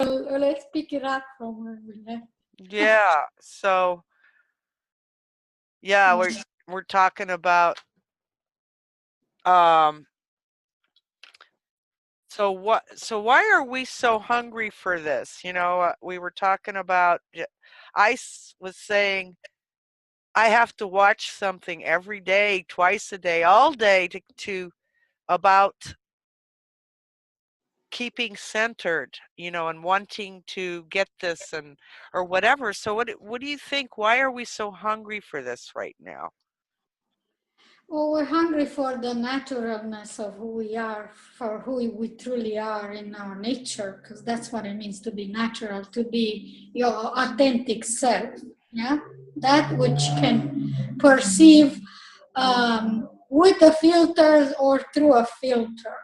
let's pick it up from where we left. Yeah. So yeah, we're talking about um so why are we so hungry for this? We were talking about was saying I have to watch something every day, twice a day, all day to about keeping centered, and wanting to get this and or whatever. So what do you think? Why are we so hungry for this right now? Well, we're hungry for the naturalness of who we are, for who we truly are in our nature, because that's what it means to be natural, to be your authentic self. Yeah, that which can perceive with the filters or through a filter,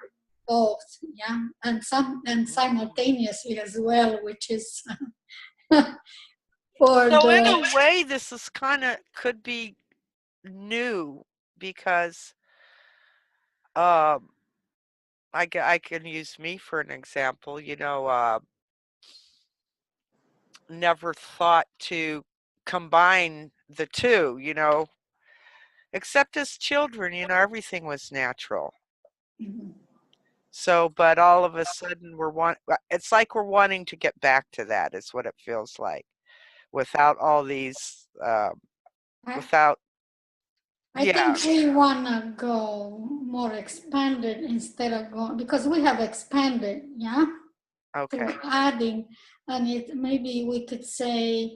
both. Yeah, and simultaneously as well, which is for So in the a way, this is kind of could be new because um, I can use me for an example. Never thought to combine the two. Except as children, everything was natural. Mhm. So, but all of a sudden it's like we're wanting to get back to that is what it feels like without all these, without, I yeah, think we want to go more expanded instead of going, because we have expanded, yeah, okay. through adding, and maybe we could say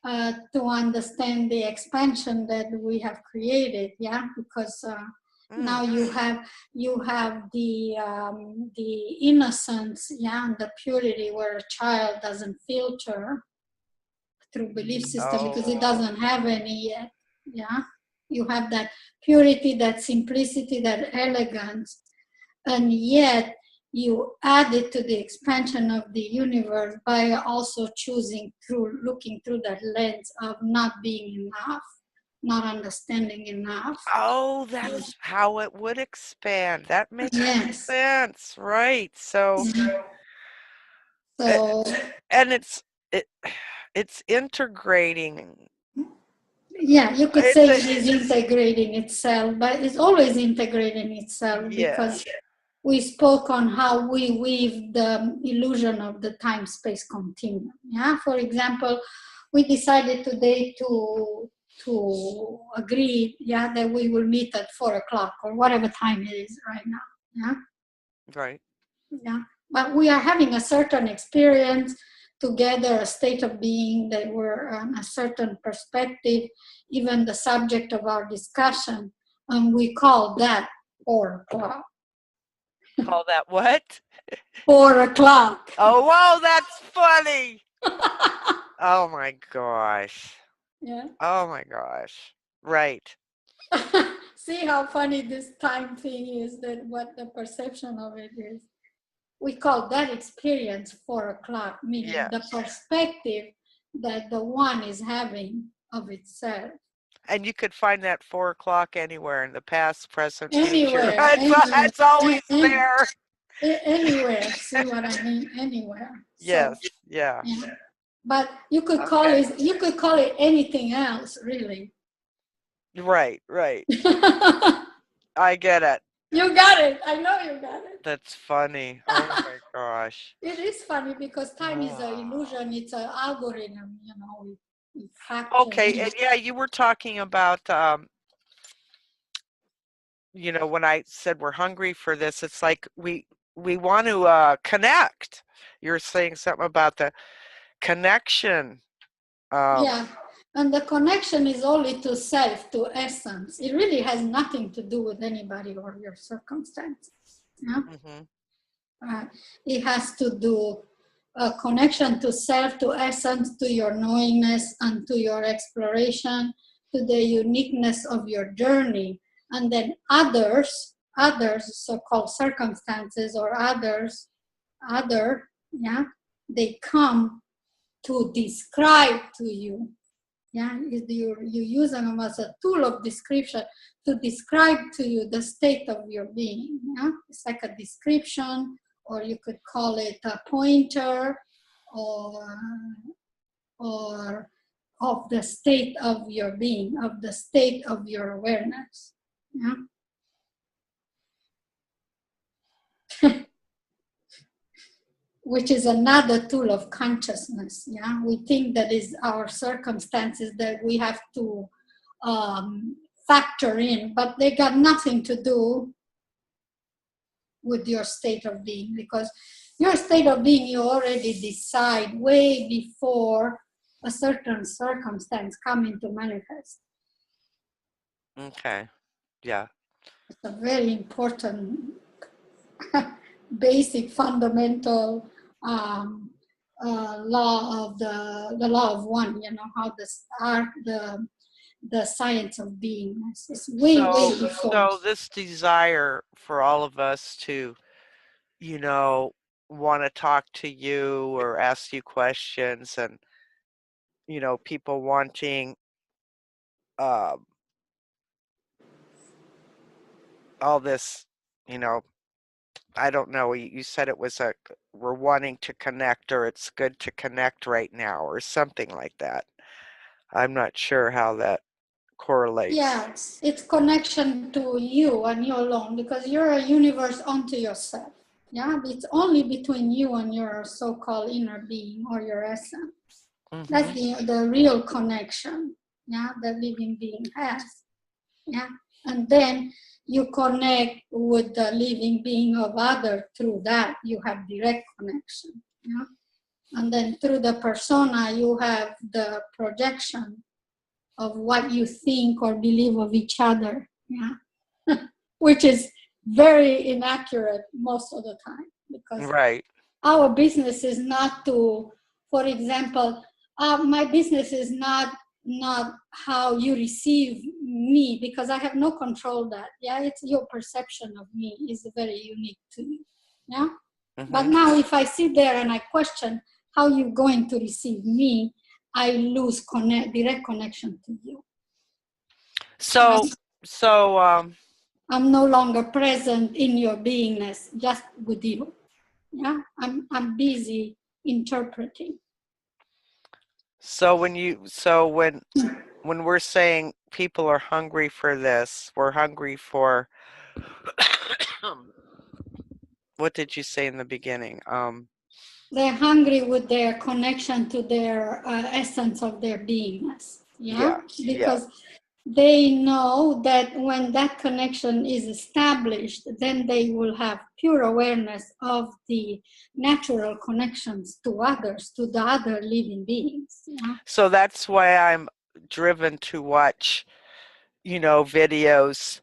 to understand the expansion that we have created, yeah, because now you have the innocence, yeah, and the purity where a child doesn't filter through belief system because it Oh, doesn't have any yet. Yeah, you have that purity, that simplicity, that elegance, and yet you add it to the expansion of the universe by also choosing through looking through that lens of not being enough, not understanding enough. oh, that's how it would expand. That makes Yes. sense, right? So, eh, So and it, it's integrating. yeah, you could It's say a, it is integrating itself, but it's always integrating itself yes, because we spoke on how we weave the illusion of the time-space continuum. Yeah, for example, we decided today to agree, yeah, that we will meet at 4 o'clock or whatever time it is right now. Yeah, right. yeah, but we are having a certain experience together, a state of being that we're a certain perspective, even the subject of our discussion, and we call that 4 o'clock. Call that what? 4 o'clock. Oh, wow, that's funny. Oh my gosh. Yeah. Oh my gosh. Right. See how funny this time thing is, that what the perception of it is. We call that experience 4 o'clock, meaning the Yes. perspective that the one is having of itself. And you could find that 4 o'clock anywhere in the past, present, future. Anywhere, It's always there. anywhere. See what I mean? Anywhere. So Yes. Yeah. yeah, but you could call Okay. it. You could call it anything else, really. Right. Right. You I get it. got it. I know you got it. That's funny. Oh my gosh. It is funny because time is an Ah. illusion. It's an algorithm. We factor Okay. in. And yeah, you were talking about when I said we're hungry for this, it's like we want to connect. You're saying something about the connection. Um, Yeah, and the connection is only to self, to essence. It really has nothing to do with anybody or your circumstances. Yeah, mhm. it has to do a connection to self, to essence, to your knowingness, and to your exploration, to the uniqueness of your journey, and then others, so-called circumstances or other, yeah, they come to describe to you. Yeah, you use them as a tool of description to describe to you the state of your being. Yeah, it's like a description, or you could call it a pointer, or or of the state of your being, of the state of your awareness. Yeah. Which is another tool of consciousness. Yeah, we think that is our circumstances that we have to factor in, but they got nothing to do with your state of being, because your state of being you already decide way before a certain circumstance come into manifest. Okay. Yeah. It's a very important basic fundamental law of the law of one, you know, how this art, the science of beingness is way before. So this desire for all of us to, you know, want to talk to you or ask you questions, and, you know, people wanting all this, you know, I don't know, you said it was we're wanting to connect, or it's good to connect right now, or something like that. I'm not sure how that correlates. Yeah, it's connection to you and you alone, because you're a universe unto yourself. Yeah, it's only between you and your so-called inner being or your essence. Mm-hmm. That's the real connection. Yeah, the living being has. Yeah, and then you connect with the living being of other. Through that you have direct connection. Yeah, and then through the persona you have the projection of what you think or believe of each other. Yeah, which is very inaccurate most of the time, because right. Our business is not to, for example, my business is not how you receive me, because I have no control that. Yeah, it's your perception of me is very unique to you. Yeah, mm-hmm. But now if I sit there and I question how you're going to receive me, I lose direct connection to you. So I'm no longer present in your beingness, just with you. Yeah, I'm busy interpreting. So when we're saying people are hungry for this, we're hungry for what did you say in the beginning? They're hungry with their connection to their essence of their beingness. Yeah, because they know that when that connection is established, then they will have pure awareness of the natural connections to others, to the other living beings. Yeah? So that's why I'm driven to watch, you know, videos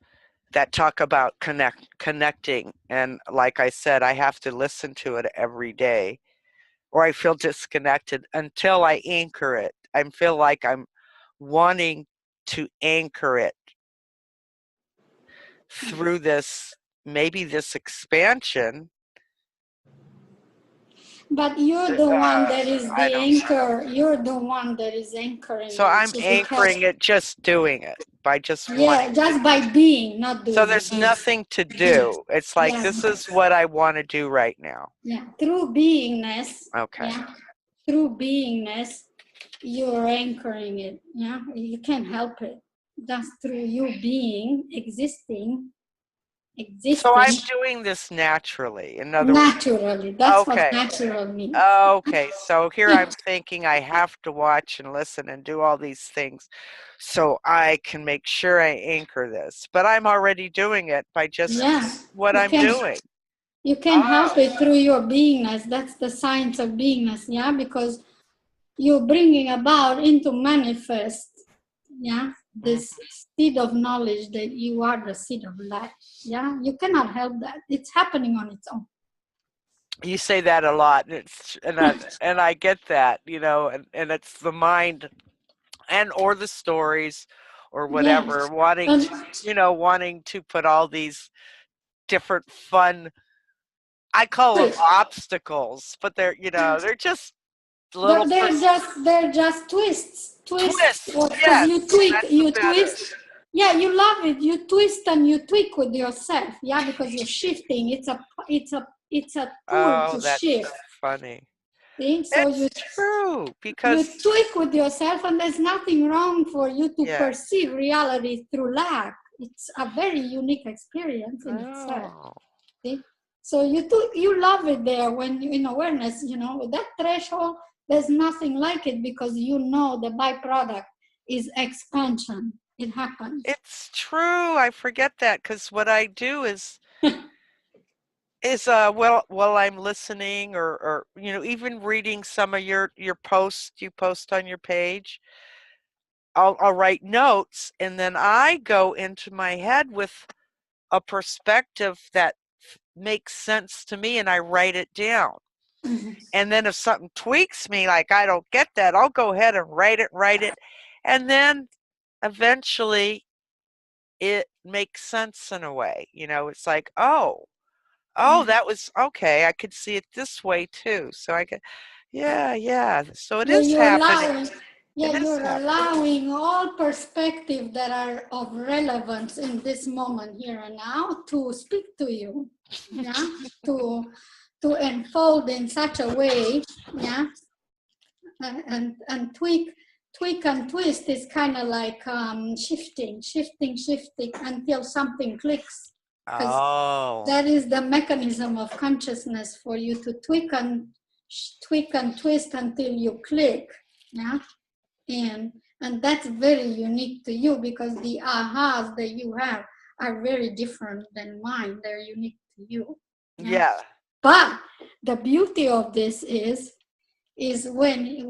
that talk about connecting. And like I said, I have to listen to it every day, or I feel disconnected until I anchor it. I feel like I'm wanting to anchor it through this, maybe this expansion. But you're the one that is the anchor. You're the one that is anchoring. So I'm anchoring it, just doing it, by just wanting. Yeah, just by being, not doing. So there's nothing to do. It's like, this is what I want to do right now. Yeah, through beingness. Okay. Yeah, through beingness, you're anchoring it. Yeah, you can't help it. That's through you being, existing. So I'm doing this naturally. In other words, naturally. That's what natural means. Okay, so here I'm thinking I have to watch and listen and do all these things so I can make sure I anchor this. But I'm already doing it by just what I'm doing. You can help it through your beingness. That's the science of beingness, yeah? Because you're bringing about into manifest, yeah, this seed of knowledge that you are the seed of life, yeah? You cannot help that. It's happening on its own. You say that a lot, and I get that, you know, and it's the mind and or the stories or whatever, wanting to put all these different fun, I call them obstacles, but they're, you know, they're just little. They're just twists. Yes, You twist. Yeah, you love it. You twist and you tweak with yourself. Yeah, because you're shifting. It's a tool to shift. Funny. See? So It's true, you because tweak with yourself, and there's nothing wrong for you to yeah. perceive reality through lack. It's a very unique experience in itself. Oh. See? So you love it there when you in awareness, with that threshold, there's nothing like it because you know the byproduct is expansion. It happens. It's true. I forget that because what I do is well, while I'm listening or even reading some of your posts you post on your page, I'll write notes, and then I go into my head with a perspective that makes sense to me, and I write it down. And then if something tweaks me, like I don't get that, I'll go ahead and write it, and then eventually it makes sense in a way. It's like, oh, that was okay. I could see it this way too. So I could, yeah. So it Yeah, is happening. It is you're happening. allowing all perspectives that are of relevance in this moment here and now to speak to you, yeah, to unfold in such a way, yeah, and tweak and twist is kind of like shifting until something clicks, because Oh, that is the mechanism of consciousness for you to tweak and twist until you click, yeah, and that's very unique to you because the ahas that you have are very different than mine. They're unique to you, yeah. but the beauty of this is when you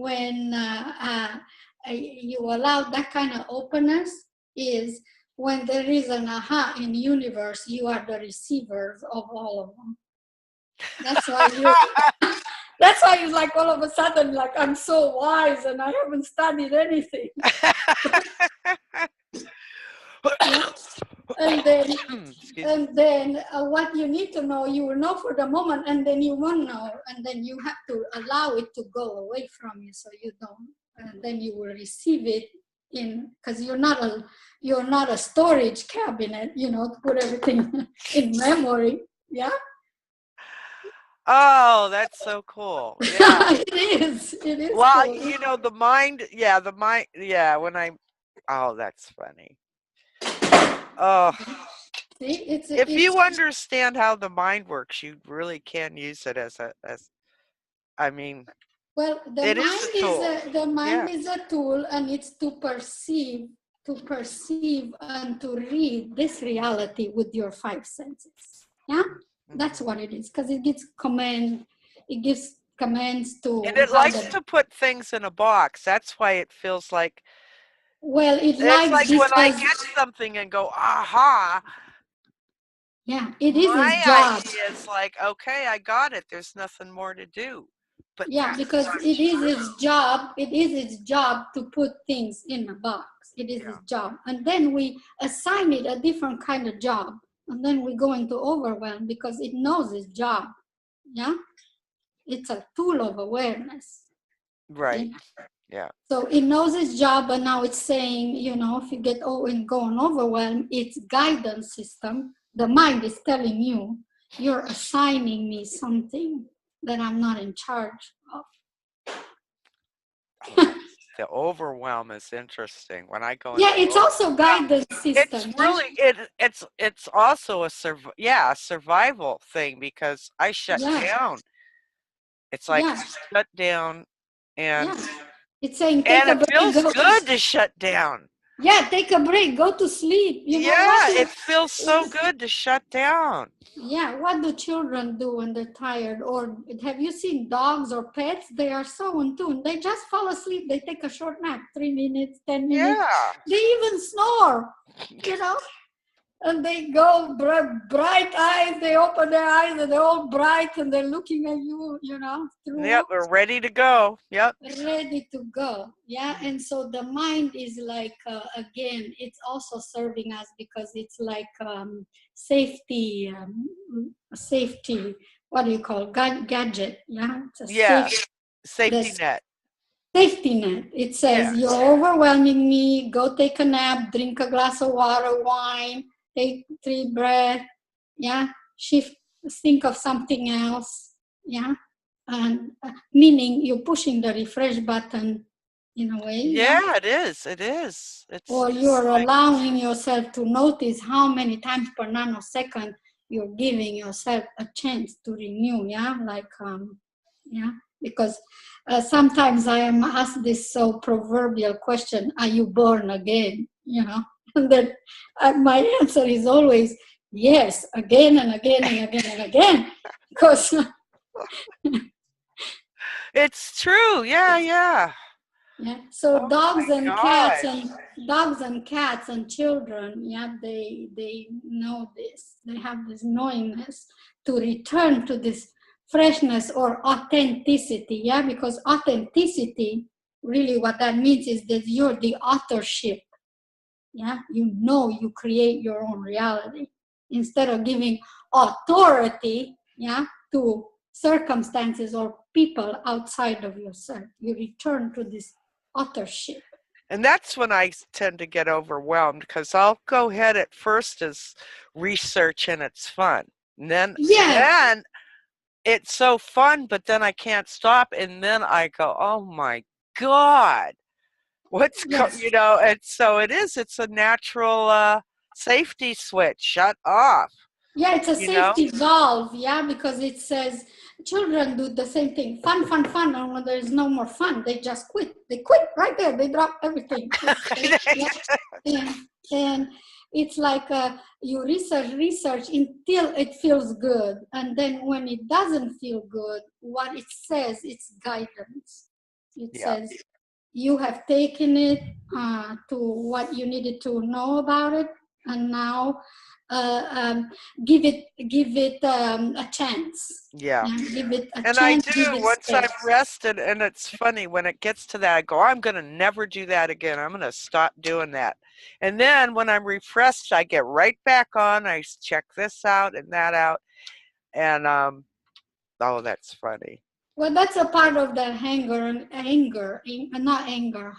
allow that kind of openness, is when there is an aha in the universe, you are the receivers of all of them. That's why you that's why you like all of a sudden like I'm so wise and I haven't studied anything. Yeah. And then what you need to know, you will know for the moment, and then you won't know, and then you have to allow it to go away from you, so you don't, and then you will receive it in, because you're not a storage cabinet, to put everything in memory. Yeah. Oh, that's so cool. Yeah. It is Well, cool. the mind, when oh, that's funny. Oh, See, if it's you understand how the mind works, you really can use it I mean, well, it is a tool. the Yeah. mind is a tool, and it's to perceive and to read this reality with your five senses. Yeah, that's what it is, because it gives commands to And it how likes to put things in a box. That's why it feels like well, it it's likes like when I because get something and go, aha, yeah, it is my his job. idea is like, okay, I got it. There's nothing more to do. But Yeah, that's because not it is true. his job. It is his job to put things in a box. It is his Yeah. job. And then we assign it a different kind of job. And then we go into overwhelm because it knows its job. Yeah. It's a tool of awareness. Right. See? Yeah. So it knows its job, and now it's saying, if you get going overwhelmed, its guidance system, the mind is telling you, you're assigning me something that I'm not in charge of. The overwhelm is interesting. When I go Yeah, into it's also guidance it's system. really it's also a survival thing because I shut Yeah, down. It's like yeah, shut down and yeah. It's saying take and a it break, feels go good to to shut down. yeah, take a break, go to sleep. You know what? Yeah, it feels so good to shut down. Yeah, what do children do when they're tired? Or have you seen dogs or pets? They are so in tune. They just fall asleep. They take a short nap, 3 minutes, 10 minutes. Yeah. They even snore, you know? And they go bright eyes, they open their eyes and they're all bright and they're looking at you, Yep, through, we're ready to go. Yep. ready to go. Yeah. And so the mind is like, again, it's also serving us because it's like safety, what do you call it? Gadget. Yeah. It's a Yeah. Safety the net. safety net. It Yeah. says, you're overwhelming me. Go take a nap, drink a glass of water, wine, take 3 breaths. Yeah. Shift, think of something else. Yeah. and meaning you're pushing the refresh button in a way. Yeah, it is. It is. Or you're allowing yourself to notice how many times per nanosecond you're giving yourself a chance to renew. Yeah, like because sometimes I am asked this so proverbial question: "Are you born again?" You know, and then my answer is always yes, again and again and again and again, because it's true. Yeah, yeah. yeah. So Oh dogs my and cats and children, yeah, they know this. They have this knowingness to return to this freshness or authenticity, yeah, because authenticity, really what that means is that you're the authorship, yeah, you create your own reality instead of giving authority, yeah, to circumstances or people outside of yourself. You return to this authorship. And that's when I tend to get overwhelmed because I'll go ahead at first as research and it's fun. And Yeah. then it's so fun, but then I can't stop. And then I go, oh my God, Yes. and so it's a natural safety switch. Shut off, Yeah, it's a you know? safety valve, yeah, because it says children do the same thing. Fun, fun, fun. And when there's no more fun, they just quit. They quit right there. They drop everything. Yeah. And it's like you research until it feels good. And then when it doesn't feel good, what it says, it's guidance. It Yeah. says you have taken it to what you needed to know about it. And now give it a chance. Yeah. Give it a And I chance, give do it once space. I'm rested, and it's funny when it gets to that, I go, I'm going to never do that again. I'm going to stop doing that. And then when I'm refreshed, I get right back on. I check this out and that out. And, oh, that's funny. Well, that's a part of the not anger,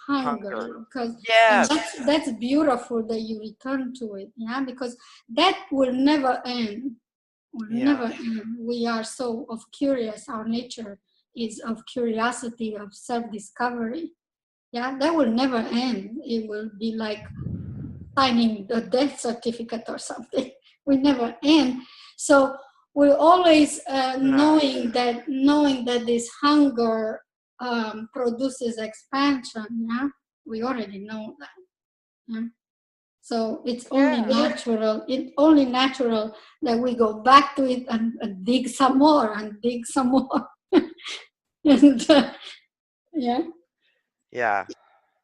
Hunger. because and Yes. that's beautiful that you return to it, yeah, because that will never end. Will Yeah. never end. We are so of curious. Our nature is of curiosity, of self-discovery. Yeah, that will never end. It will be like signing the death certificate or something. We never end. So we're always knowing that this hunger produces expansion. Yeah, we already know that. Yeah? So it's only natural. It's only natural that we go back to it and dig some more and dig some more. And yeah. Yeah.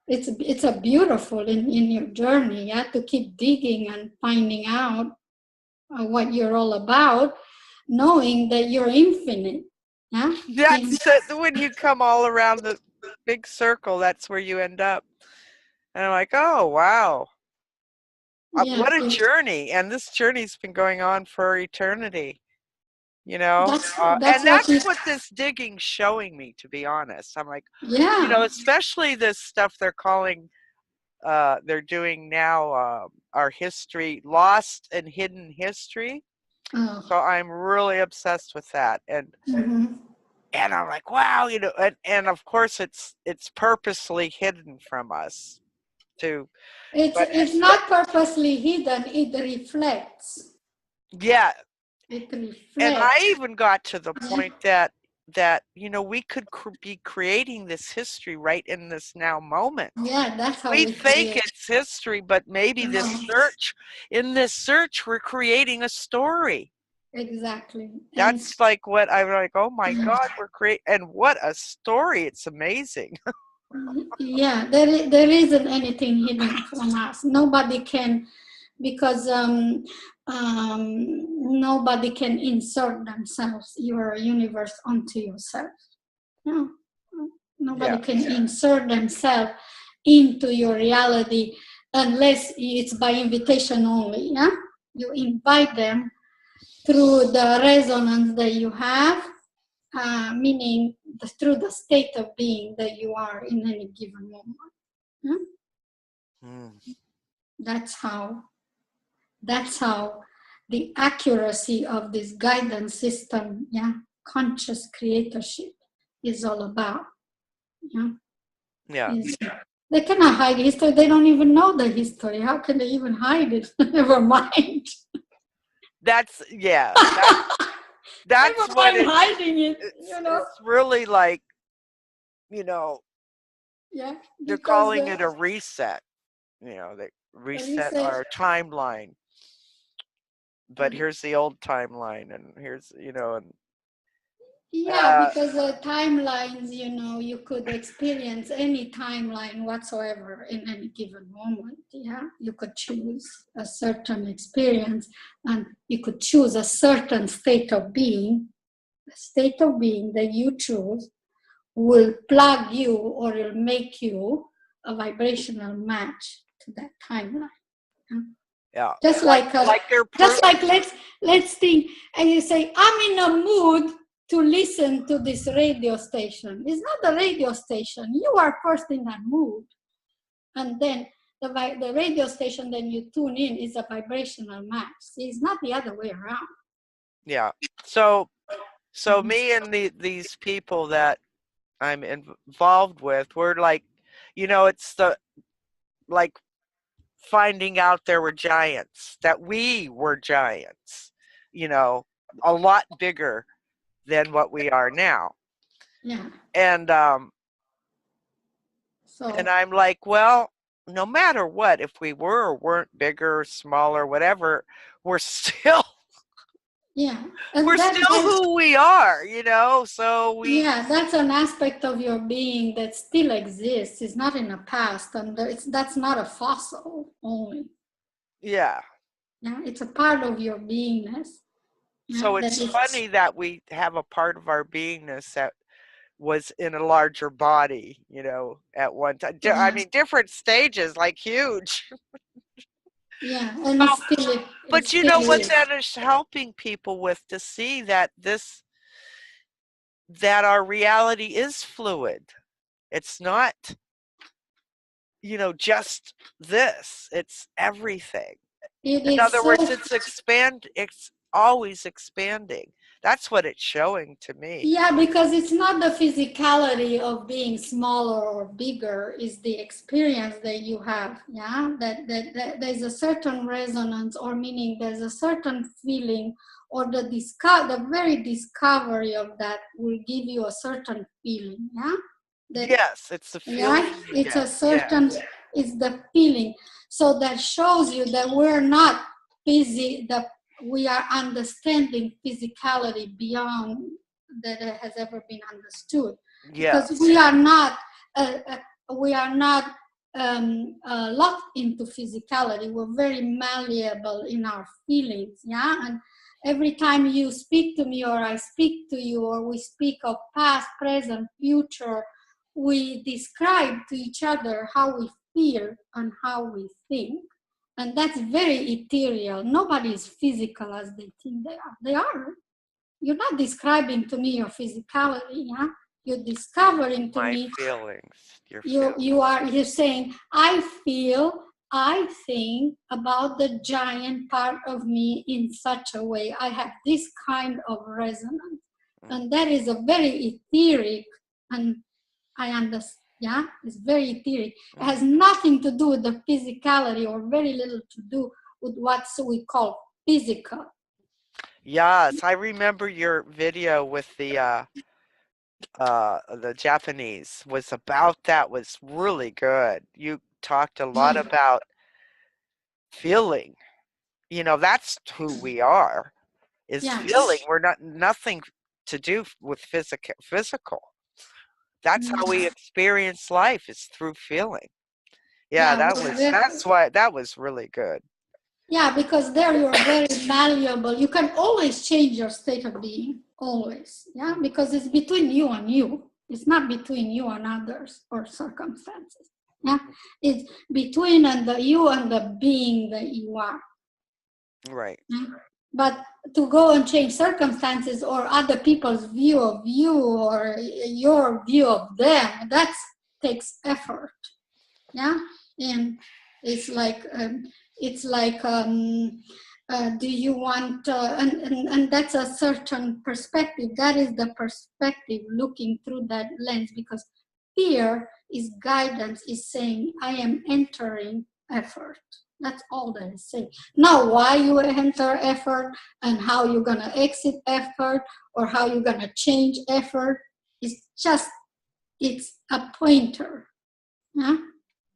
It's a beautiful in your journey, yeah, to keep digging and finding out what you're all about, knowing that you're infinite. Yeah. That's it. When you come all around the big circle, that's where you end up. And I'm like, oh, wow. Yeah. What a journey. And this journey's been going on for eternity, you know? That's And what that's it, what this digging's showing me, to be honest. I'm like, yeah. especially this stuff they're doing now, our history, lost and hidden history. Oh. So I'm really obsessed with that. Mm-hmm. And I'm like, wow, and of course it's purposely hidden from us too. But It's not purposely hidden. It reflects. yeah, It and I reflects. even got to the Yeah. point that we could be creating this history right in this now moment. Yeah, that's how We we think create. it's history, but maybe No, in this search, we're creating a story. exactly. And That's like what I'm like, oh my God, and what a story. It's amazing. yeah, there isn't anything hidden from us. Nobody can, because nobody can insert themselves, your universe, onto yourself. No, nobody Yeah. can insert themselves into your reality unless it's by invitation only. Yeah, you invite them through the resonance that you have, meaning through the state of being that you are in any given moment. Yeah? Mm. That's how the accuracy of this guidance system, yeah, conscious creatorship is all about. Yeah. Yeah. They cannot hide history. They don't even know the history. How can they even hide it? Never mind. That's that's Never what mind hiding it. it's really like, Yeah, they're because calling it a reset. They reset reset. our timeline. But here's the old timeline, and here's, and Yeah, because the timelines, you could experience any timeline whatsoever in any given moment. Yeah, you could choose a certain experience, and you could choose a certain state of being. The state of being that you choose will plug you, or will make you a vibrational match to that timeline. yeah, Just like let's think, and you say, I'm in a mood to listen to this radio station. It's not the radio station. You are first in that mood, and then the radio station, then you tune in, is a vibrational match. It's not the other way around. Yeah. So me and these people that I'm involved with, we're like, it's like finding out there were giants, that we were giants, a lot bigger than what we are now. Yeah. And and I'm like, well, no matter what, if we were or weren't bigger, smaller, whatever, we're still and we're still who we are, so that's an aspect of your being that still exists. It's not in the past, and that's not a fossil only. Yeah, it's a part of your beingness. So it's funny that we have a part of our beingness that was in a larger body, at one time. I mean, different stages, like huge. Yeah, and it's still. But you know what that is helping people with, to see that that our reality is fluid. It's not, just this. It's everything. In other words, it's always expanding. That's what it's showing to me. Yeah, because it's not the physicality of being smaller or bigger, it's the experience that you have. Yeah, that there's a certain resonance, or meaning there's a certain feeling, or the very discovery of that will give you a certain feeling. Yeah. Yes, it's the feeling. Yeah, it's a certain. Yeah. It's the feeling. So that shows you that we're not busy. We are understanding physicality beyond that it has ever been understood. Yes. Because we are not locked into physicality. We're very malleable in our feelings. Yeah, and every time you speak to me, or I speak to you, or we speak of past, present, future, we describe to each other how we feel and how we think. And that's very ethereal. Nobody is physical as they think they are. They are. You're not describing to me your physicality, yeah? You're discovering to me my feelings. You're saying, I think about the giant part of me in such a way. I have this kind of resonance. And that is a very etheric, and I understand. Yeah, it's very etheric. It has nothing to do with the physicality, or very little to do with what we call physical. Yes, I remember your video with the Japanese was about that. Was really good. You talked a lot about feeling. That's who we are. Is feeling. We're nothing to do with physical. That's how we experience life, is through feeling. Yeah, that was really good. Yeah, because there you're very malleable. You can always change your state of being, always. Yeah, because it's between you and you. It's not between you and others or circumstances. Yeah, it's between you and the being that you are. Right. Yeah? But to go and change circumstances or other people's view of you or your view of them, that takes effort. Yeah, and it's like Do you want, and that's a certain perspective. That is the perspective looking through that lens, because fear is guidance, is saying, I am entering effort. That's all that is saying. Now, why you enter effort and how you're going to exit effort or how you're going to change effort is just, it's a pointer, yeah?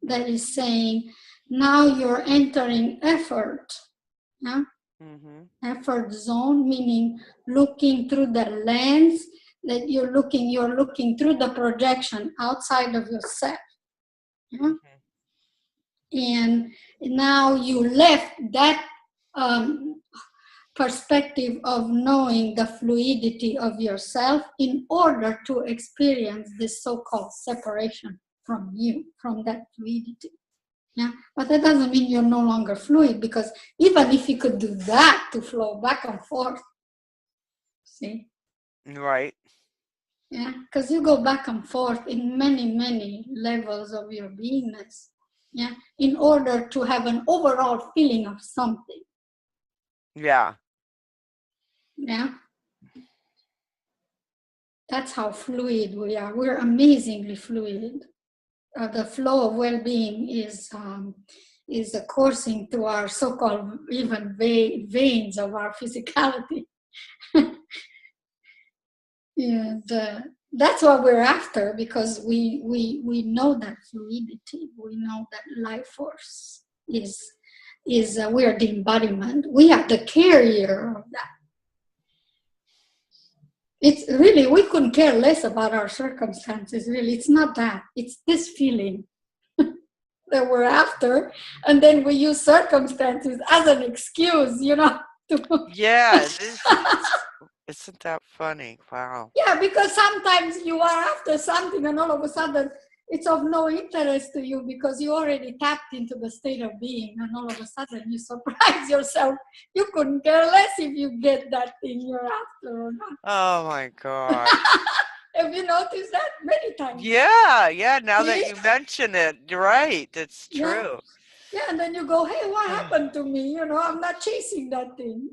That is saying, now you're entering effort. Yeah? Effort zone, meaning looking through the lens that you're looking through the projection outside of yourself. Yeah? And now you left that perspective of knowing the fluidity of yourself in order to experience this so-called separation from you, from that fluidity. Yeah, but that doesn't mean you're no longer fluid, because even if you could do that to flow back and forth, see? Right. Yeah, because you go back and forth in many, many levels of your beingness, yeah, in order to have an overall feeling of something. Yeah. Yeah. That's how fluid we are. We're amazingly fluid. The flow of well-being is coursing through our so-called even veins of our physicality. And that's what we're after, because we know that fluidity. We know that life force is we are the embodiment. We are the carrier of that. It's really, we couldn't care less about our circumstances, really. It's not that. It's this feeling that we're after. And then we use circumstances as an excuse, you know. Yeah, isn't that funny? Wow. Yeah, because sometimes you are after something and all of a sudden it's of no interest to you because you already tapped into the state of being, and all of a sudden you surprise yourself. You couldn't care less if you get that thing you're after or not. Oh my God. Have you noticed that many times? Yeah. Now that you mention it, you're right. It's true. Yeah, and then you go, hey, what happened to me? You know, I'm not chasing that thing.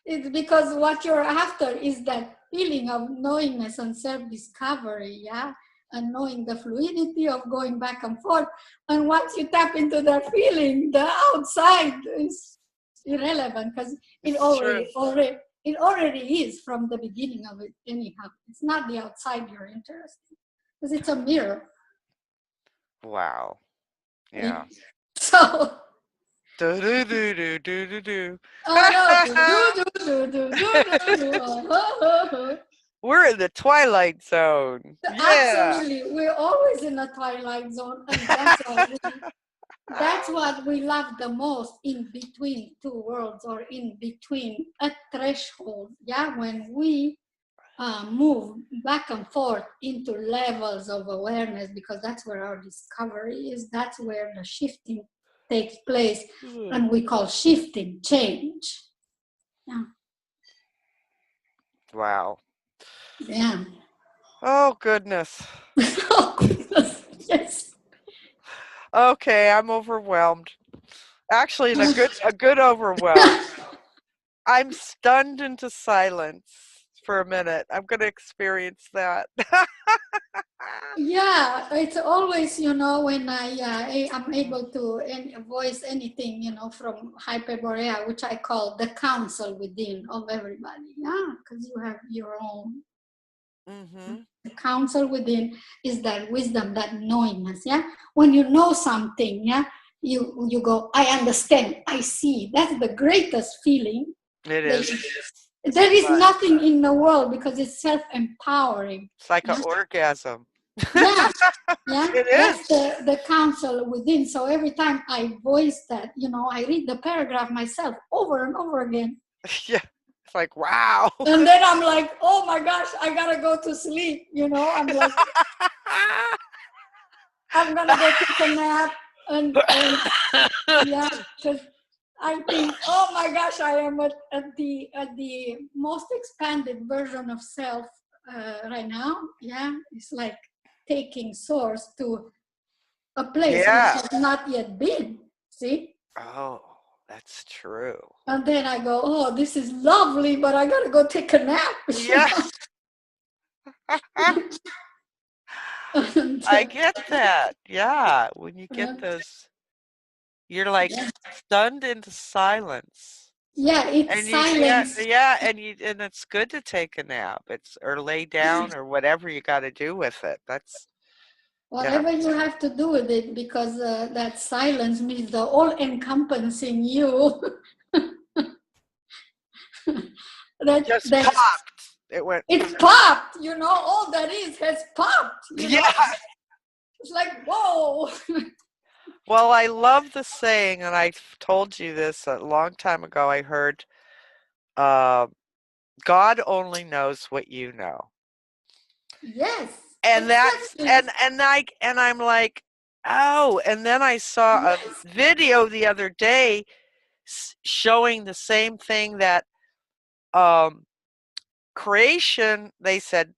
It's because what you're after is that feeling of knowingness and self-discovery, yeah? And knowing the fluidity of going back and forth. And once you tap into that feeling, the outside is irrelevant, because it already is from the beginning of it anyhow. It's not the outside you're interested in, because it's a mirror. Wow. Yeah. So... Do do do do do do do. We're in the twilight zone. Yeah. Absolutely, we're always in the twilight zone, and that's what we love the most, in between two worlds, or in between a threshold. Yeah, when we move back and forth into levels of awareness, because that's where our discovery is. That's where the shifting takes place, and we call shifting change. Yeah. Wow. Yeah. Oh goodness. Oh goodness. Yes. Okay, I'm overwhelmed. Actually, in a good overwhelm. I'm stunned into silence for a minute. I'm going to experience that. Yeah, it's always, you know, when I'm able to voice anything, you know, from Hyperborea, which I call the counsel within of everybody. Yeah, because you have your own. The counsel within is that wisdom, that knowingness. Yeah, when you know something, yeah, you go, I understand, I see. That's the greatest feeling. It is. There is nothing in the world, because it's self-empowering. It's like an orgasm. Yeah, It that's is. the counsel within. So every time I voice that, you know, I read the paragraph myself over and over again. Yeah, it's like, wow. And then I'm like, oh my gosh, I gotta go to sleep. You know, I'm like, I'm gonna go take a nap, and yeah, because I think, oh my gosh, I am at the most expanded version of self right now. Yeah, it's like taking source to a place which has not yet been. See? Oh. That's true. And then I go, oh, this is lovely, but I gotta go take a nap. Yes. And, I get that. Yeah. When you get uh, those, you're like yeah, stunned into silence. yeah, it's And you yeah, silence. yeah, and it's good to take a nap. It's or lay down or whatever you got to do with it. That's yeah. Whatever you have to do with it, because that silence means the all-encompassing you. Just that popped. It went it popped, all that is has popped, yeah. It's like, whoa. Well, I love the saying, and I told you this a long time ago. I heard, uh, God only knows what you know. Yes, And that's exactly. and I'm like, oh, and then I saw a Yes. video the other day showing the same thing that um creation, they said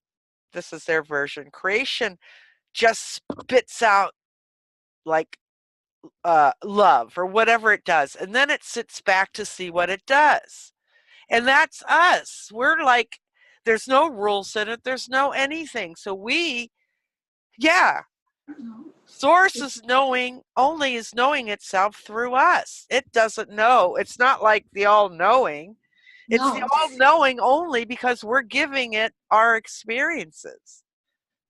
this is their version. Creation just spits out like love or whatever it does, and then it sits back to see what it does. And that's us. We're like, there's no rules in it, there's no anything. So yeah, source is knowing itself through us. It doesn't know. It's not like the all-knowing. It's the No. all-knowing only because we're giving it our experiences.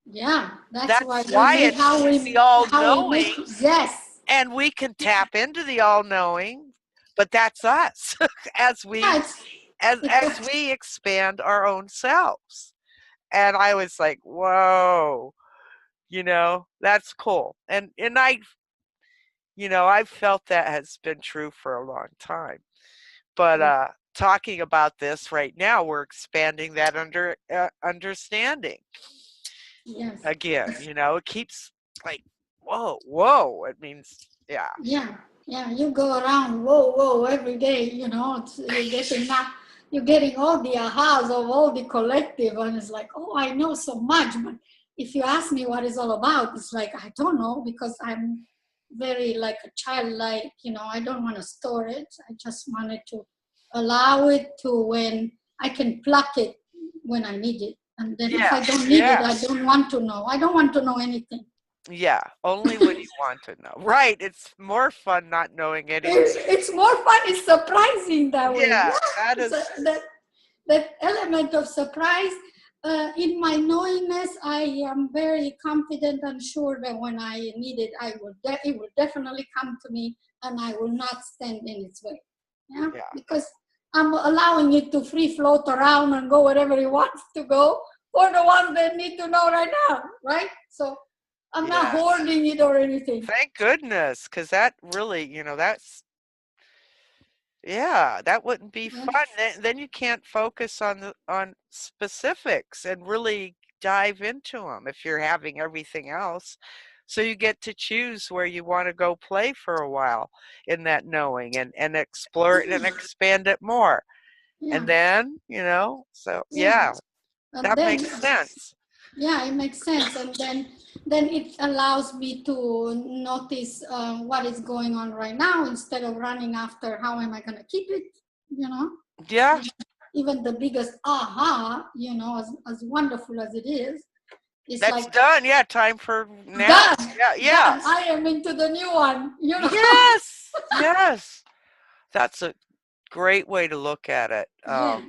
Yeah, that's why That's we why make it's the how we make. all-knowing, Yes. and we can tap into the all-knowing, but that's us as Yeah, we as it's we expand our own selves. And I was like, whoa, that's cool. And I've felt that has been true for a long time. But talking about this right now, we're expanding that understanding yes. again. It keeps like, whoa. It means, yeah. Yeah, yeah, you go around, whoa, whoa, every day, you're getting all the ahas of all the collective, and it's like, oh, I know so much, but if you ask me what it's all about, it's like, I don't know, because I'm very like a childlike, I don't want to store it. I just wanted to allow it to when I can pluck it when I need it. And then if I don't Yes, need it, I yes. don't want to know. I don't want to know anything. Yeah, only when you want to know. Right, it's more fun not knowing anything. It's more fun. It's surprising that way. Yeah, Yeah, that it's is that element of surprise. In my knowingness, I am very confident and sure that when I need it, it will definitely come to me, and I will not stand in its way. Yeah, yeah. because I'm allowing it to free float around and go wherever it wants to go for the ones that need to know right now, right? So I'm not Yes. hoarding it or anything. Thank goodness, because that really, yeah, that wouldn't be Yeah. fun. Then you can't focus on specifics and really dive into them if you're having everything else. So you get to choose where you want to go play for a while in that knowing and explore it and expand it more. And Yeah. then, so Yeah. yeah, And that then, makes sense. yeah, it makes sense. And then it allows me to notice what is going on right now instead of running after how am I going to keep it, you know. Yeah, Even the biggest aha, as wonderful as it is, it's that's like, done. Yeah, time for now. done, Yeah, done. yes. I am into the new one. Yes, yes. That's a great way to look at it. Yeah.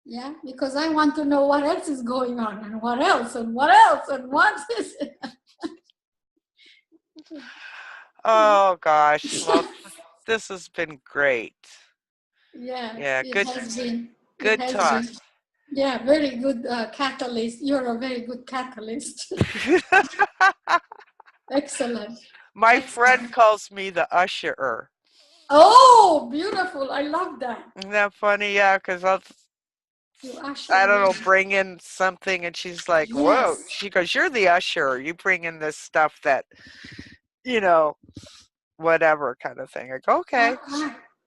Yeah, because I want to know what else is going on and what else and what else and what is it. Oh gosh. Well, this has been great. Yes, Yeah, it good has been. It good has talk. been. Yeah, very good catalyst. You're a very good catalyst. Excellent. My friend Excellent. calls me the usherer. Oh, beautiful. I love that. Isn't that funny? Yeah, because You usher I don't in. know, bring in something, and she's like, "Whoa!" Yes. She goes, "You're the usher. You bring in this stuff that, you know, whatever kind of thing." I go, "Okay."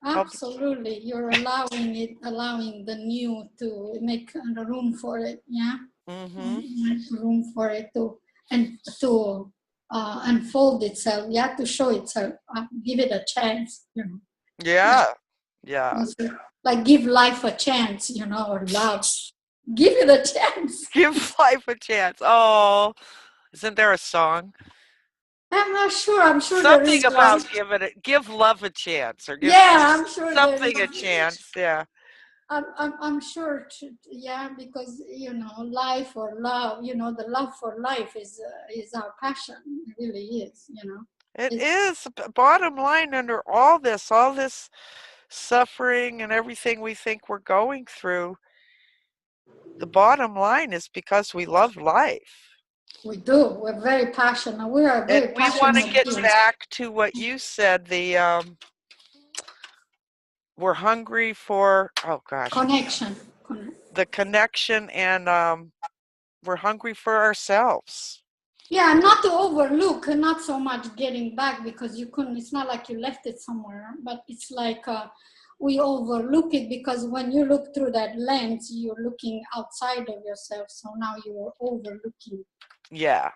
I'll be, Absolutely. You're allowing the new to make room for it. Yeah. mm-hmm. Make room for it to unfold itself. Yeah, to show itself. Give it a chance. Yeah. Yeah. Like give life a chance, or love. Give it a chance. Give life a chance. Oh, isn't there a song? I'm not sure. I'm sure there Something is one. about give love a chance or give Yeah, I'm sure there something a is. chance. Yeah. I'm sure, yeah, because life or love, the love for life is our passion. It really is. It It's, is bottom line under all this suffering and everything we think we're going through. The bottom line is because we love life. we do. We're very passionate. We are And very we want to passionate get beings. back to what you said, we're hungry for, oh gosh, Connection. the connection, and we're hungry for ourselves. Yeah, not to overlook, not so much getting back because you couldn't. It's not like you left it somewhere, but it's like we overlook it because when you look through that lens, you're looking outside of yourself. So now you're overlooking. Yeah,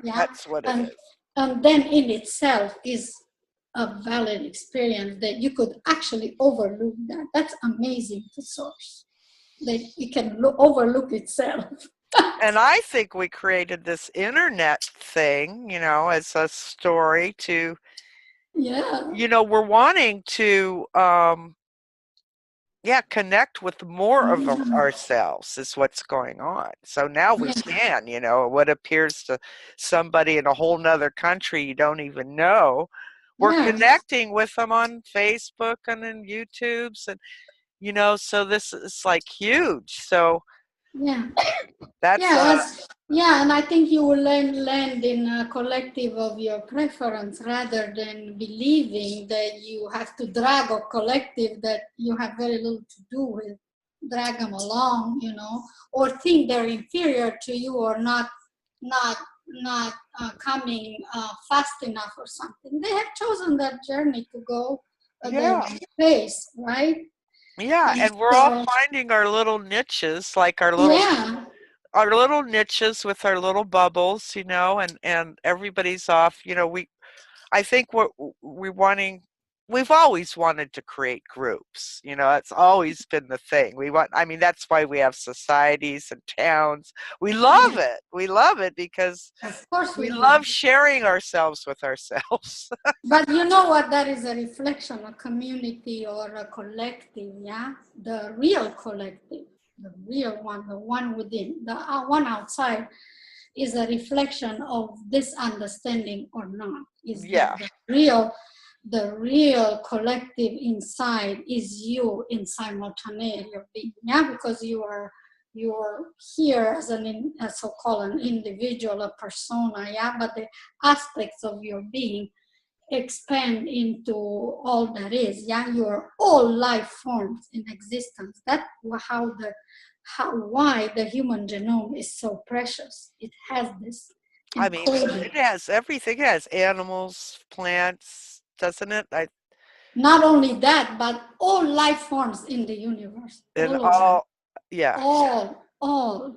Yeah, that's what it is. and then in itself is a valid experience that you could actually overlook that. That's amazing to source that it can overlook itself. And I think we created this internet thing, as a story to, Yeah. we're wanting to, connect with more of ourselves is what's going on. So now we can, what appears to somebody in a whole nother country you don't even know, we're connecting with them on Facebook and in YouTubes, and so this is like huge. So Yeah. that's And I think you will land in a collective of your preference rather than believing that you have to drag a collective that you have very little to do with, drag them along, or think they're inferior to you or not coming fast enough or something. They have chosen that journey to go at their own pace, right? Yeah, and we're all finding our little niches, like our little niches with our little bubbles, and everybody's off. I think we've always wanted to create groups. It's always been the thing. That's why we have societies and towns. We love it. We love it because of course we we love do. sharing ourselves with ourselves. But you know what? That is a reflection, a community or a collective, yeah? The real collective, the real one, the one within, the one outside is a reflection of this understanding or not. Is Yeah. that the real collective inside is you in simultaneity of being, yeah? Because you're here as a so-called an individual, a persona, yeah? But the aspects of your being expand into all that is, yeah. You're all life forms in existence. That's why the human genome is so precious. It has this encoding. It has everything. It has animals, plants, doesn't it? Not only that, but all life forms in the universe, And all of them, yeah. all.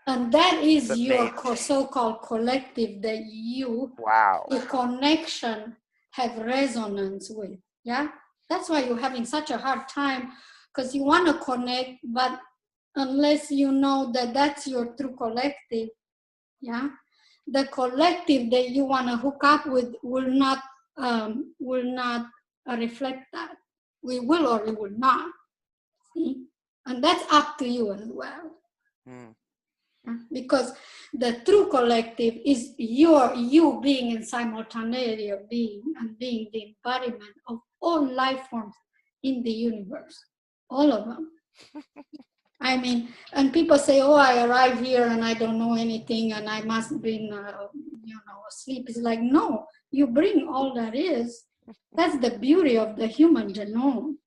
And that is your so-called collective that you, the connection, have resonance with. Yeah, that's why you're having such a hard time, because you want to connect, but unless you know that that's your true collective, yeah, the collective that you want to hook up with will not reflect that. We will or we will not. See, and that's up to you as well. Because the true collective is you being in simultaneity of being and being the embodiment of all life forms in the universe, all of them. And people say, oh, I arrive here and I don't know anything and I must bring, asleep. It's like, no, you bring all that is. That's the beauty of the human genome.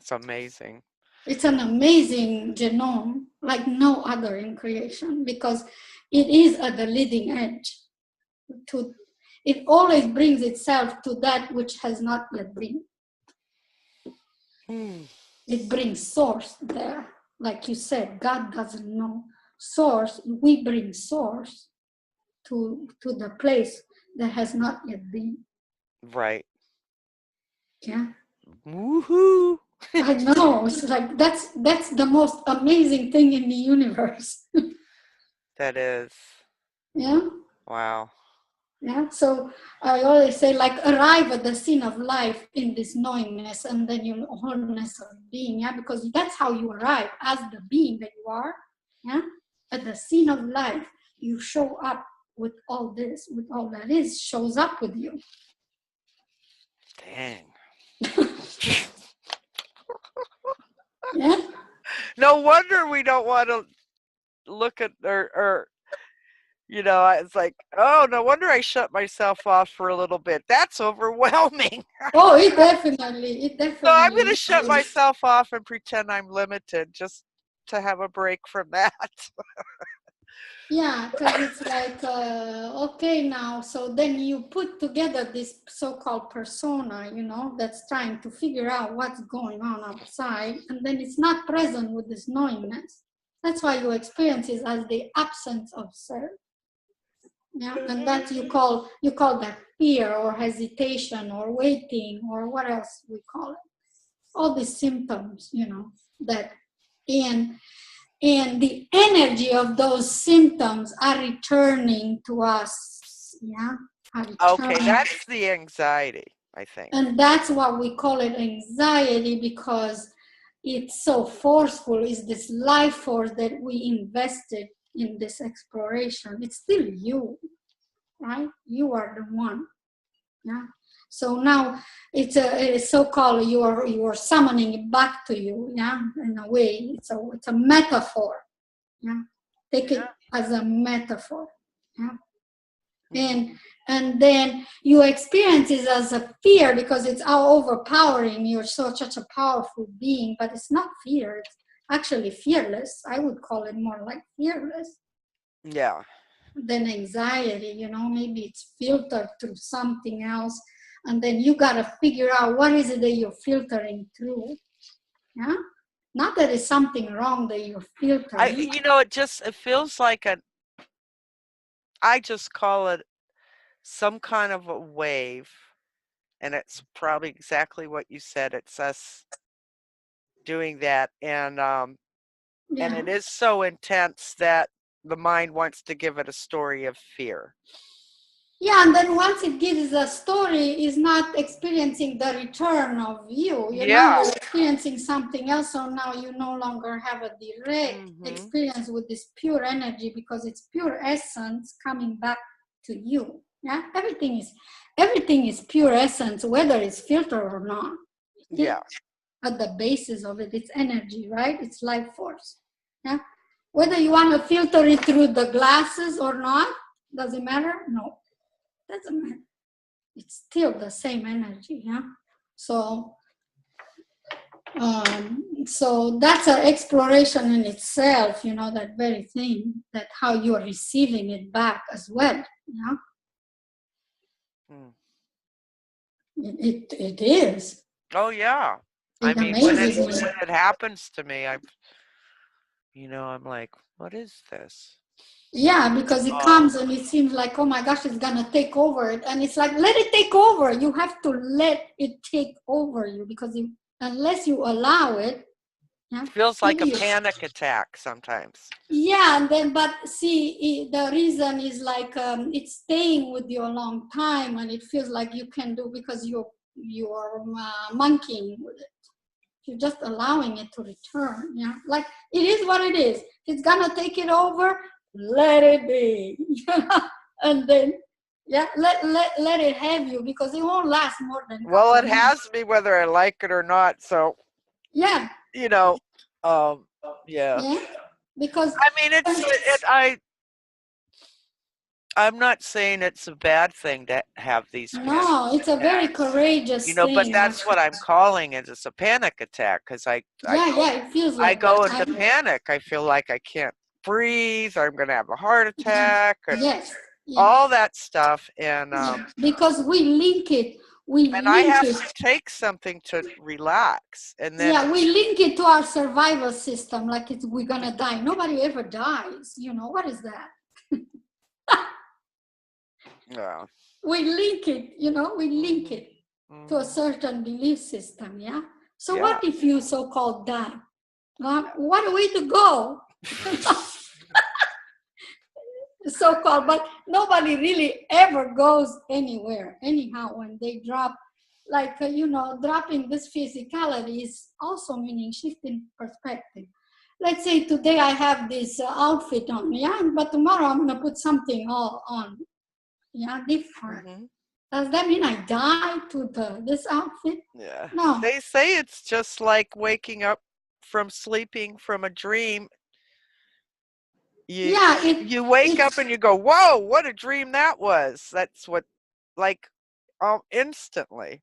It's amazing. It's an amazing genome, like no other in creation, because it is at the leading edge. It always brings itself to that which has not yet been. It brings source there. Like you said, God doesn't know source. We bring source to the place that has not yet been. Right. Yeah. woohoo. I know. It's like that's the most amazing thing in the universe. That is. Yeah. Wow. Yeah. So I always say, like, arrive at the scene of life in this knowingness and then your wholeness of being. Yeah. Because that's how you arrive as the being that you are. Yeah. At the scene of life, you show up with all this, with all that is, shows up with you. Dang. Yeah. No wonder we don't want to look at or it's like, oh, no wonder I shut myself off for a little bit. That's overwhelming. Oh, it definitely So I'm going to is. shut myself off and pretend I'm limited just to have a break from that. Yeah, because it's like, okay, now, so then you put together this so-called persona, that's trying to figure out what's going on outside, and then it's not present with this knowingness. That's why you experience it as the absence of self. Yeah, and that you call that fear or hesitation or waiting or what else we call it. All these symptoms, that and the energy of those symptoms are returning to us. Yeah. Okay, that's the anxiety, I think. And that's what we call it anxiety, because it's so forceful. Is this life force that we invested in this exploration. It's still you, right? You are the one. Yeah. So now it's a so-called you are summoning it back to you. Yeah. In a way, it's a metaphor. Yeah. Take it as a metaphor. Yeah. And then you experience it as a fear because it's overpowering. You're such a powerful being, but it's not fear. It's actually fearless. I would call it more like fearless. Yeah. Than anxiety, maybe it's filtered through something else. And then you got to figure out what is it that you're filtering through. Yeah. Not that it's something wrong that you're filtering. It feels like I just call it some kind of a wave, and it's probably exactly what you said. It's us doing that, and it is so intense that the mind wants to give it a story of fear. Yeah, and then once it gives a story, is not experiencing the return of you. You're experiencing something else, so now you no longer have a direct experience with this pure energy, because it's pure essence coming back to you. Yeah, everything is pure essence, whether it's filtered or not. Yeah. At the basis of it, it's energy, right? It's life force. Yeah. Whether you want to filter it through the glasses or not, does it matter? No. Doesn't matter. It's still the same energy. Yeah. So that's an exploration in itself, that very thing, that how you are receiving it back as well. Yeah. It is. Oh yeah. I mean, when it happens to me, I'm like, what is this? Yeah, because it comes and it seems like, oh my gosh, it's gonna take over it, and it's like, let it take over. You have to let it take over you, because unless you allow it, it feels like a panic attack sometimes. Yeah, and then but see, the reason is like it's staying with you a long time, and it feels like you can do because you're monkeying with it. You're just allowing it to return. Yeah, like it is what it is. If it's gonna take it over, let it be. And then let it have you, because it won't last more than it has me whether I like it or not. So yeah, yeah. Because I mean, I'm not saying it's a bad thing to have these panic No, it's a very courageous thing. But that's what I'm calling it. It's a panic attack, because it feels like I go into panic. I feel like I can't breathe, or I'm going to have a heart attack, and all that stuff. And because we link it. I have to take something to relax, and then we link it to our survival system, like we're gonna die. Nobody ever dies. What is that? Yeah. We link it. We link it. to a certain belief system, yeah? So Yeah. what if you so-called die? What a way to go. So-called, but nobody really ever goes anywhere. Anyhow, when they drop, like, dropping this physicality is also meaning shifting perspective. Let's say today I have this outfit on, yeah, but tomorrow I'm going to put something all on, yeah, different. Mm-hmm. Does that mean I die to this outfit? Yeah. No. They say it's just like waking up from sleeping from a dream. You wake up and you go, whoa, what a dream that was. That's what, like, instantly.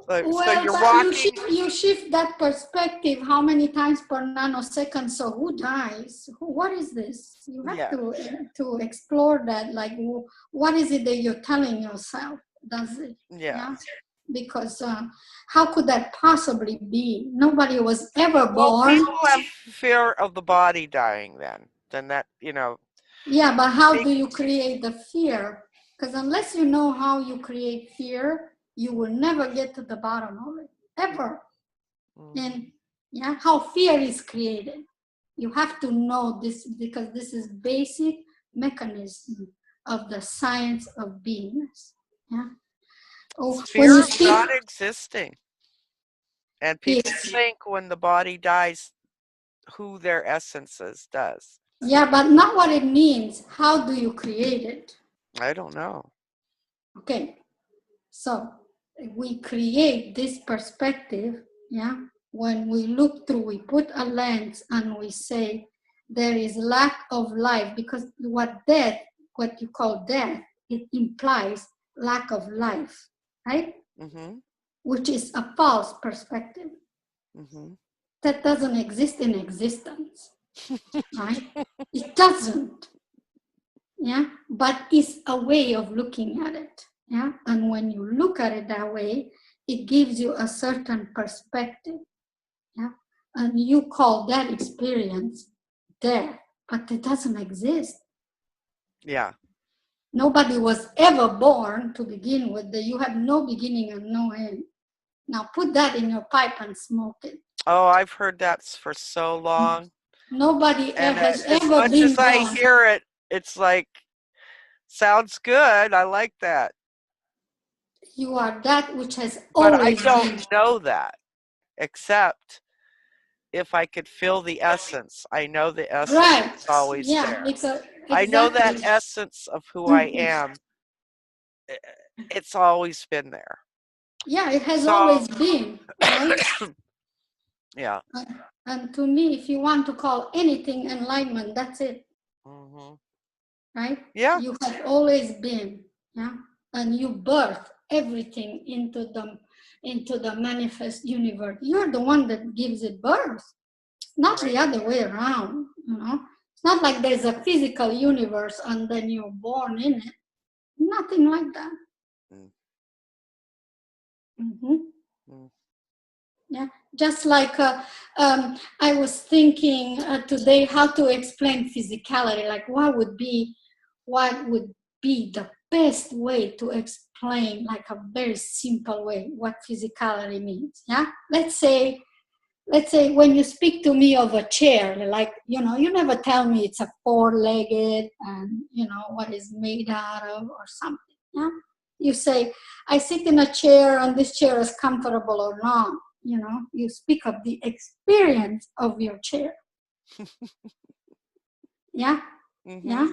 So you're walking. You shift that perspective how many times per nanosecond. So who dies? What is this? You have to explore that. Like, what is it that you're telling yourself? Does it? Yeah. Because how could that possibly be? Nobody was ever born. Well, people have fear of the body dying then that, Yeah, but how do you create the fear? Because unless you know how you create fear, you will never get to the bottom of it, ever. And how fear is created. You have to know this, because this is basic mechanism of the science of beingness. Yeah. Fear of not existing. And people think when the body dies, who their essences does. Yeah, but not what it means. How do you create it? I don't know. Okay. So we create this perspective, yeah? When we look through, we put a lens and we say there is lack of life, because what you call death, it implies lack of life, right? Mm-hmm. Which is a false perspective. Mm-hmm. That doesn't exist in existence, right? It doesn't, yeah? But it's a way of looking at it, yeah? And when you look at it that way, it gives you a certain perspective, yeah? And you call that experience death, but it doesn't exist. Yeah. Nobody was ever born to begin with. You have no beginning and no end. Now put that in your pipe and smoke it. Oh, I've heard that for so long. Nobody has ever been born. As much as I hear it, it's like, sounds good. I like that. You are that which has always been. But I don't know that, except if I could feel the essence. I know the essence is always there. I know that essence of who I am. It's always been there. Yeah, it has always been, right? Yeah. And to me, if you want to call anything enlightenment, that's it. Mm-hmm. Right? Yeah. You have always been, yeah? And you birth everything into the manifest universe. You're the one that gives it birth, not the other way around, It's not like there's a physical universe and then you're born in it. Nothing like that. Mm-hmm. Yeah, just like I was thinking today how to explain physicality. Like, what would be the best way to explain, like a very simple way, what physicality means? Yeah, let's say when you speak to me of a chair, like, you never tell me it's a four-legged and what is made out of or something. Yeah, you say, I sit in a chair and this chair is comfortable or not. You speak of the experience of your chair. Yeah. Mm-hmm. Yeah,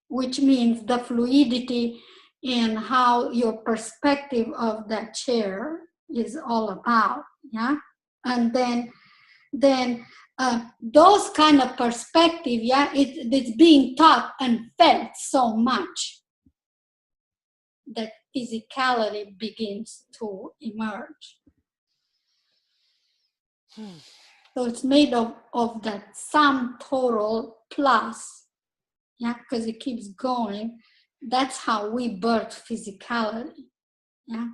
which means the fluidity in how your perspective of that chair is all about. Yeah, and then those kind of perspective, yeah, it's being taught and felt so much that physicality begins to emerge. So it's made of that sum total plus, yeah, because it keeps going. That's how we birth physicality, yeah.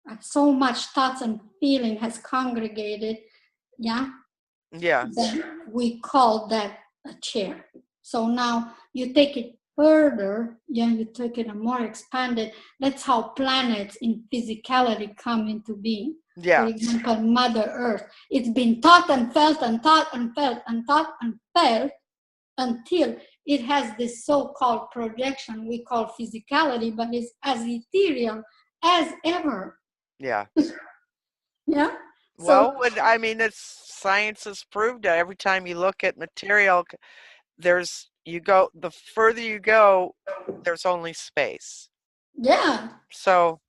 And so much thoughts and feeling has congregated, yeah. Yeah. Then we call that a chair. So now you take it further, yeah, you take it a more expanded, that's how planets in physicality come into being. Yeah. For example, Mother Earth. It's been thought and felt and thought and felt and thought and felt until it has this so-called projection we call physicality, but it's as ethereal as ever. Yeah. Yeah. Well, I mean, it's science has proved that every time you look at material, the further you go, there's only space. Yeah. So.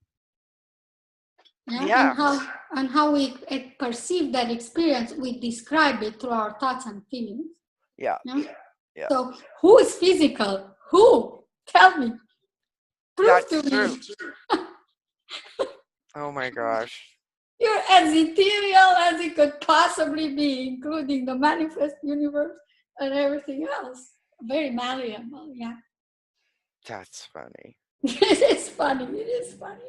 Yeah. And how we perceive that experience, we describe it through our thoughts and feelings. Yeah. Yeah. So who is physical? Who? Tell me. Prove to me. Oh my gosh. You're as ethereal as it could possibly be, including the manifest universe and everything else. Very malleable, yeah. That's funny. It is funny. It is funny.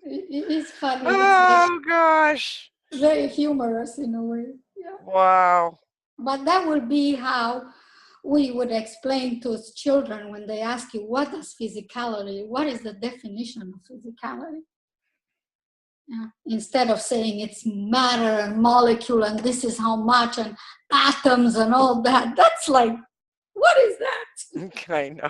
It is funny. Oh gosh. Very humorous in a way. Yeah. Wow. But that would be how we would explain to children when they ask you, what is physicality? What is the definition of physicality? Yeah. Instead of saying it's matter and molecule and this is how much and atoms and all that. That's like, what is that? I know.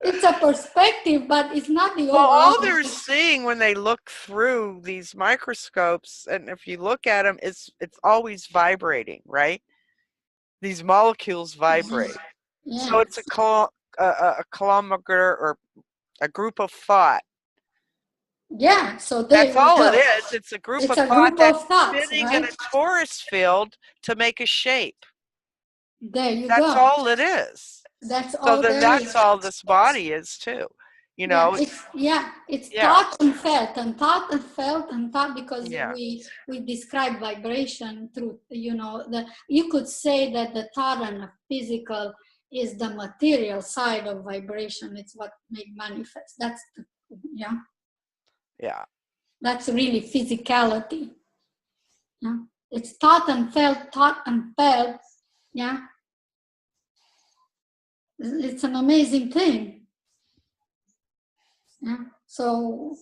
It's a perspective, but it's not the overall. Well, all they're seeing when they look through these microscopes, and if you look at them, it's always vibrating, right? These molecules vibrate. Yeah. So it's a kilometer or a group of thought. Yeah, so that's all it is. It's a group of thought that's spinning in a torus field to make a shape. There you go. That's all it is. That's all. So then that's all this body is too. You know. It's thought and felt and thought and felt and thought because we describe vibration through, you know, you could say that the thought and the physical is the material side of vibration. It's what make manifest. That's Yeah. That's really physicality. Yeah. It's thought and felt. Yeah. It's an amazing thing. Yeah. So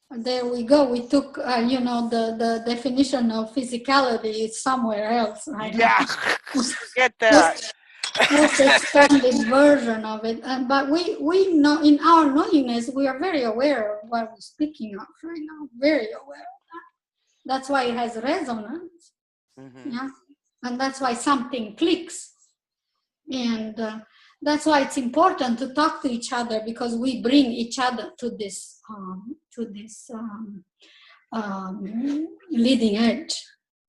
there we go. We took, you know, the definition of physicality is somewhere else. Right? Yeah. Get that. Most expanded version of it. But we know in our knowingness, we are very aware of what we're speaking of right now. Very aware of that. That's why it has resonance. Mm-hmm. Yeah. And that's why something clicks. And that's why it's important to talk to each other, because we bring each other to this leading edge.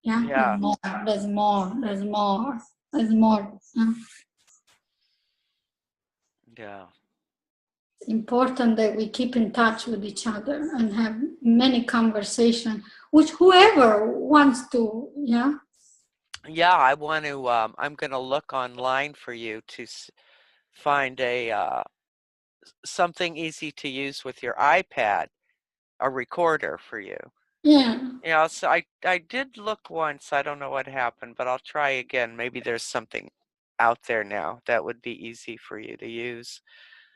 Yeah. There's more. Yeah. It's important that we keep in touch with each other and have many conversations, which whoever wants to, yeah. Yeah, I want to, I'm going to look online for you to find something easy to use with your iPad, a recorder for you. Yeah. Yeah, so I did look once. I don't know what happened, but I'll try again. Maybe there's something out there now that would be easy for you to use.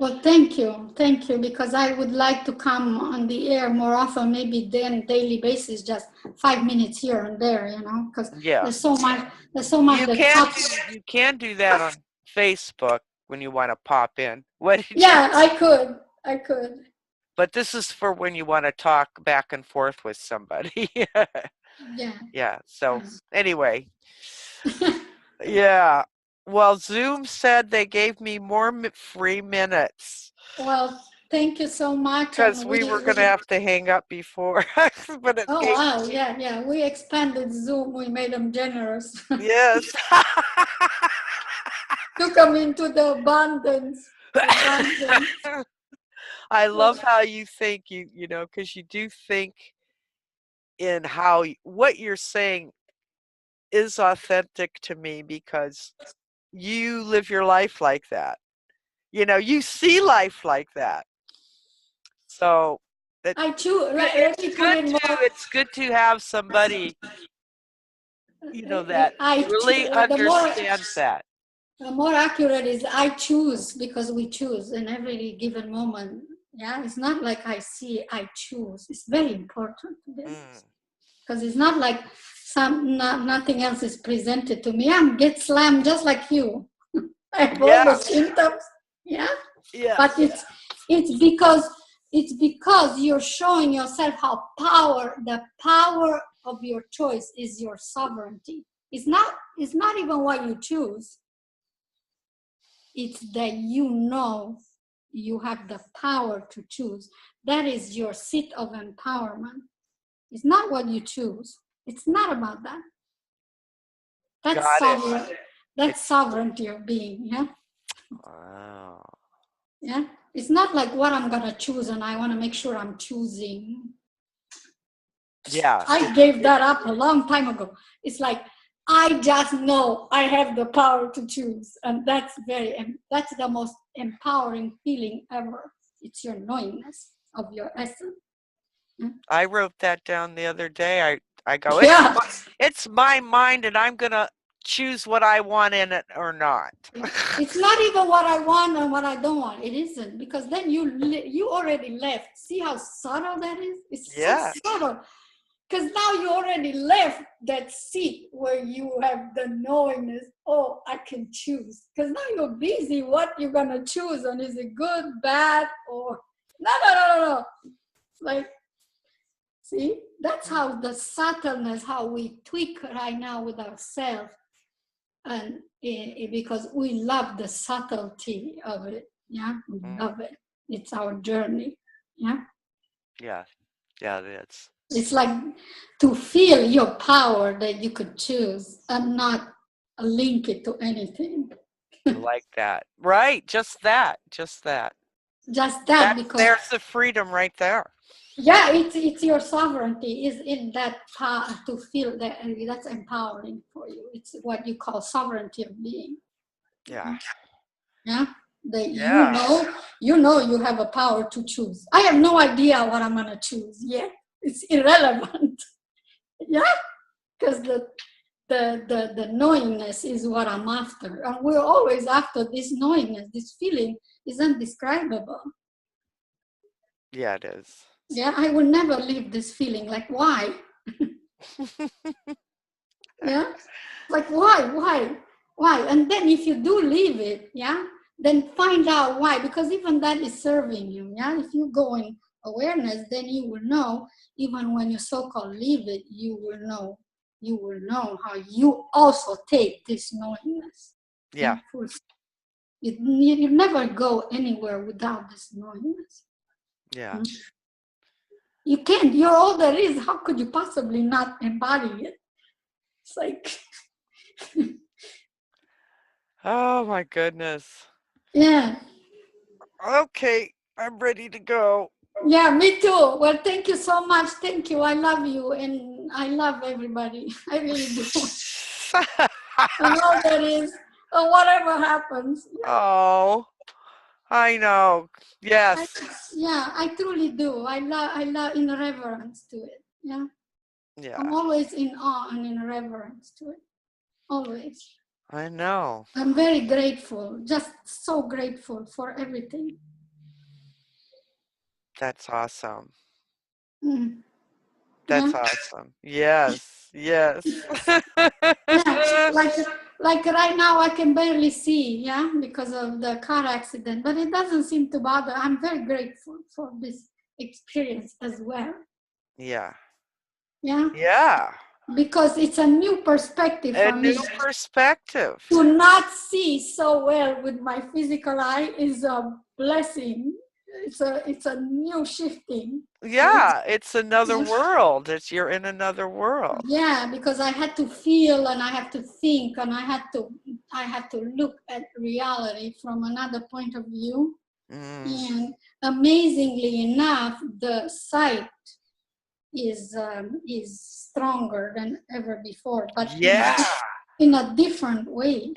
Well, thank you, because I would like to come on the air more often, maybe then daily basis, just 5 minutes here and there, you know, because there's so much. You can do that on Facebook when you want to pop in. I could. But this is for when you want to talk back and forth with somebody. Yeah. So anyway, yeah. Well, Zoom said they gave me more free minutes. Well, thank you so much. Because we were going to have to hang up before. But wow. Yeah. We expanded Zoom. We made them generous. Yes. Took them into the abundance. I love how you think, you know, because you do think in how what you're saying is authentic to me, because you live your life like that. You know, you see life like that. So it's good to have somebody, you know, that really understands that. More accurate is I choose, because we choose in every given moment. Yeah, it's not like I see, I choose. It's very important to this, because it's not like nothing else is presented to me. I get slammed just like you. I have all the symptoms. Yeah, but it's because you're showing yourself how the power of your choice is your sovereignty. It's not even what you choose. It's that you have the power to choose. That is your seat of empowerment. It's not what you choose. It's not about that. That's sovereign. That's sovereignty of being. Yeah. Wow. Yeah. It's not like what I'm gonna choose, and I want to make sure I'm choosing. Yeah. I gave that up a long time ago. It's like I just know I have the power to choose, and that's the most empowering feeling ever. It's your knowingness of your essence. I wrote that down the other day. I go, Yeah. it's my mind, and I'm gonna choose what I want in it or not. It's not even what I want and what I don't want. It isn't, because then you already left. See how subtle that is? It's so subtle. Because now you already left that seat where you have the knowingness, oh, I can choose. Because now you're busy what you're going to choose, and is it good, bad, or... No. Like, see? That's how the subtleness, how we tweak right now with ourselves. And because we love the subtlety of it. Yeah, we love it. It's our journey. Yeah. Yeah, that's. It's like to feel your power that you could choose and not link it to anything. Like that. Right, just that. Just that, because there's the freedom right there. Yeah, it's your sovereignty is in that power to feel that, and that's empowering for you. It's what you call sovereignty of being. Yeah. Yeah. That you know you have a power to choose. I have no idea what I'm gonna choose yet. It's irrelevant. Yeah, because the knowingness is what I'm after, and we're always after this knowingness. This feeling is indescribable. Yeah, it is. Yeah, I will never leave this feeling. Like, why? Yeah, like why? And then if you do leave it, yeah, then find out why, because even that is serving you. Yeah, if you go in awareness, then you will know. Even when you so-called leave it, you will know how you also take this knowingness. Yeah. You never go anywhere without this knowingness. Yeah. You can't. You're all there is. How could you possibly not embody it? It's like... Oh my goodness. Yeah. Okay, I'm ready to go. Yeah, me too. Well, thank you so much. Thank you. I love you, and I love everybody. I really do. And all that is, whatever happens. Oh, I know. Yes. I truly do. I love in reverence to it. Yeah. Yeah. I'm always in awe and in reverence to it. Always. I know. I'm very grateful. Just so grateful for everything. That's awesome. Mm. That's awesome. Yes. Yes. Yeah, like right now I can barely see, yeah, because of the car accident, but it doesn't seem to bother. I'm very grateful for this experience as well. Yeah. Yeah. Yeah. Because it's a new perspective for me. A new perspective. To not see so well with my physical eye is a blessing. It's a new shifting. Yeah, it's another world. You're in another world. Yeah, because I had to feel and I have to think and I had to look at reality from another point of view. And amazingly enough, the sight is stronger than ever before, but in a different way.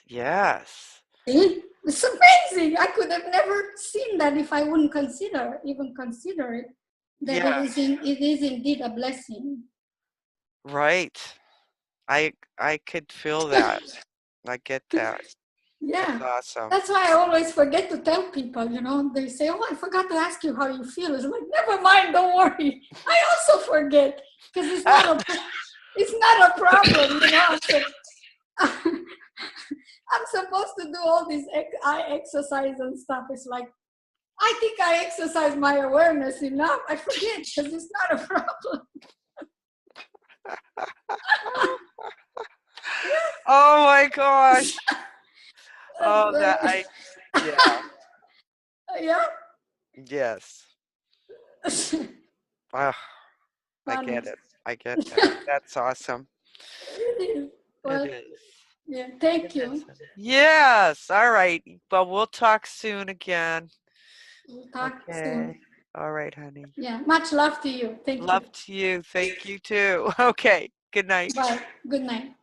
Yes. See? It's amazing. I could have never seen that if I wouldn't even consider it. That it is indeed a blessing. Right. I could feel that. I get that. Yeah. That's awesome. That's why I always forget to tell people, you know, they say, oh, I forgot to ask you how you feel. It's like, never mind, don't worry. I also forget because it's not a problem, you know. I'm supposed to do all this eye exercise and stuff. It's like, I think I exercise my awareness enough. I forget because it's not a problem. Oh my gosh. Oh, yeah. Yeah. Yes. Ah, I Funny. get it. I get that. That's awesome. It is. Well, It is. yeah, thank you. Yes. All right. But we'll talk soon again. We'll talk soon. Okay. All right, honey. Yeah, much love to you. Thank you. Love to you. Thank you too. Okay. Good night. Bye. Good night.